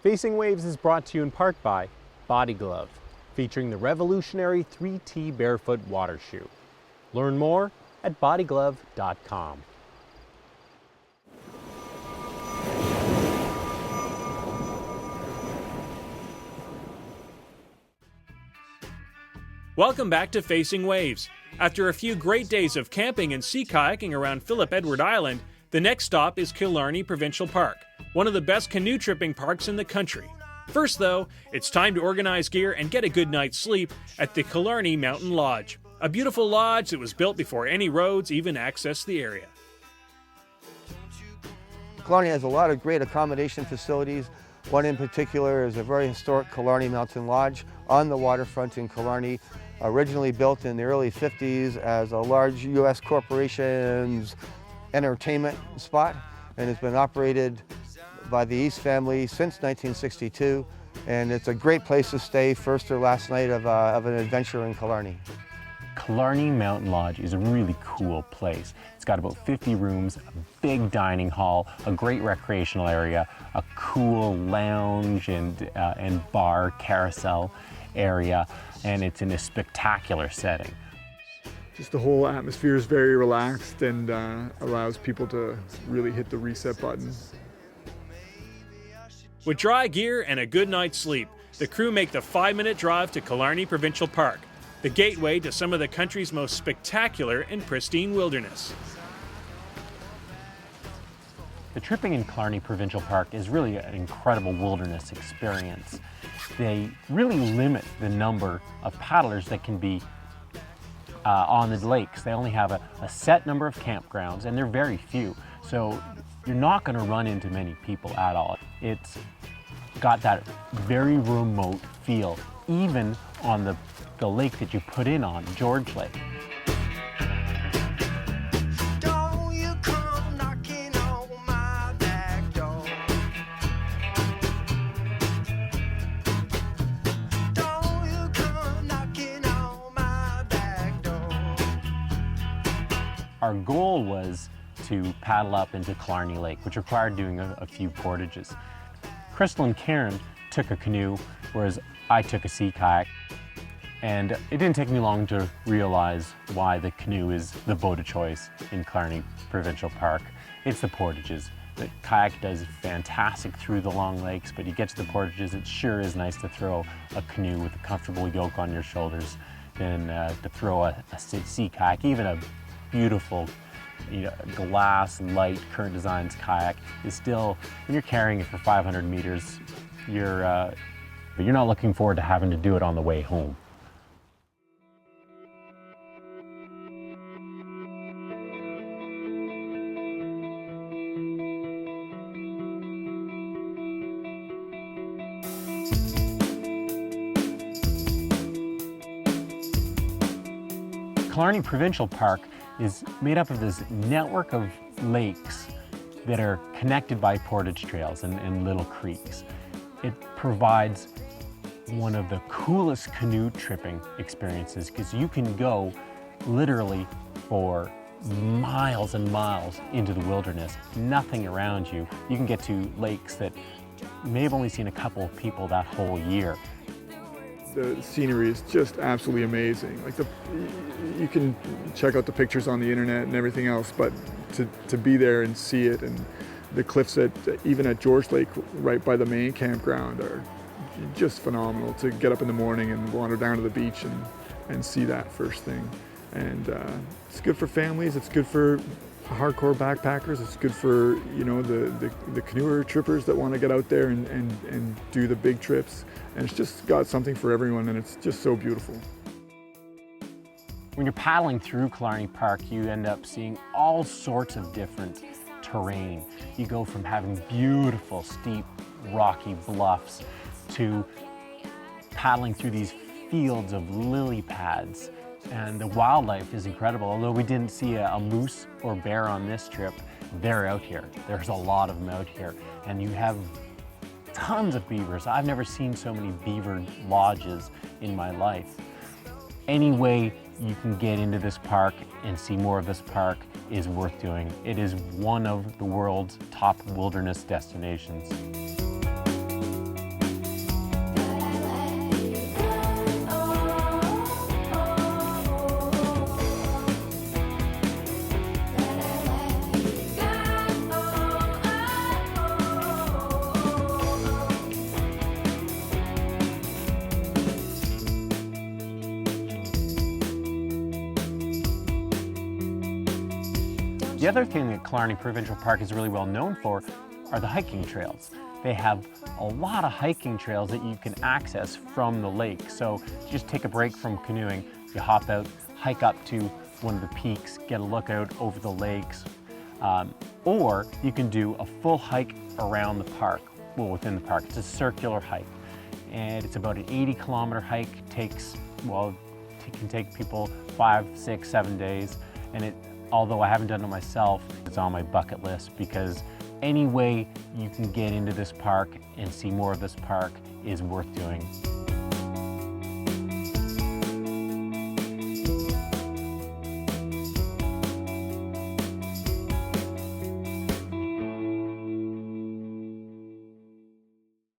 Facing Waves is brought to you in part by Body Glove, featuring the revolutionary 3T Barefoot Water Shoe. Learn more at bodyglove.com. Welcome back to Facing Waves. After a few great days of camping and sea kayaking around Philip Edward Island, the next stop is Killarney Provincial Park, one of the best canoe tripping parks in the country. First though, it's time to organize gear and get a good night's sleep at the Killarney Mountain Lodge, a beautiful lodge that was built before any roads even accessed the area. Killarney has a lot of great accommodation facilities. One in particular is a very historic Killarney Mountain Lodge on the waterfront in Killarney, originally built in the early 50s as a large U.S. corporation's entertainment spot, and it's been operated by the East family since 1962, and it's a great place to stay first or last night of an adventure in Killarney. Killarney Mountain Lodge is a really cool place. It's got about 50 rooms, a big dining hall, a great recreational area, a cool lounge and bar carousel area, and it's in a spectacular setting. Just the whole atmosphere is very relaxed and allows people to really hit the reset button. With dry gear and a good night's sleep, the crew make the 5-minute drive to Killarney Provincial Park, the gateway to some of the country's most spectacular and pristine wilderness. The tripping in Killarney Provincial Park is really an incredible wilderness experience. They really limit the number of paddlers that can be on the lakes. They only have a set number of campgrounds, and they're very few. So you're not going to run into many people at all. It's got that very remote feel, even on the lake that you put in on, George Lake. Our goal was to paddle up into Killarney Lake, which required doing a few portages. Crystal and Karen took a canoe, whereas I took a sea kayak. And it didn't take me long to realize why the canoe is the boat of choice in Killarney Provincial Park. It's the portages. The kayak does fantastic through the long lakes, but you get to the portages, it sure is nice to throw a canoe with a comfortable yoke on your shoulders than to throw a sea kayak. Even a beautiful, glass, light, Current Designs kayak is still, when you're carrying it for 500 meters, you're not looking forward to having to do it on the way home. Killarney Provincial Park is made up of this network of lakes that are connected by portage trails and little creeks. It provides one of the coolest canoe tripping experiences because you can go literally for miles and miles into the wilderness, nothing around you. You can get to lakes that you may have only seen a couple of people that whole year. The scenery is just absolutely amazing. Like you can check out the pictures on the internet and everything else, but to be there and see it, and the cliffs even at George Lake, right by the main campground, are just phenomenal. To get up in the morning and wander down to the beach and see that first thing. And it's good for families. It's good for hardcore backpackers. It's good for the canoer trippers that want to get out there and do the big trips. And it's just got something for everyone, and it's just so beautiful. When you're paddling through Killarney Park, you end up seeing all sorts of different terrain. You go from having beautiful, steep, rocky bluffs to paddling through these fields of lily pads. And the wildlife is incredible. Although we didn't see a moose or bear on this trip, they're out here. There's a lot of them out here. And you have tons of beavers. I've never seen so many beaver lodges in my life. Any way you can get into this park and see more of this park is worth doing. It is one of the world's top wilderness destinations. The other thing that Killarney Provincial Park is really well known for are the hiking trails. They have a lot of hiking trails that you can access from the lake. So just take a break from canoeing, you hop out, hike up to one of the peaks, get a look out over the lakes, or you can do a full hike around the park, well, within the park. It's a circular hike, and it's about an 80-kilometer hike. Takes, well, it can take people 5, 6, 7 days, and although I haven't done it myself, it's on my bucket list, because any way you can get into this park and see more of this park is worth doing.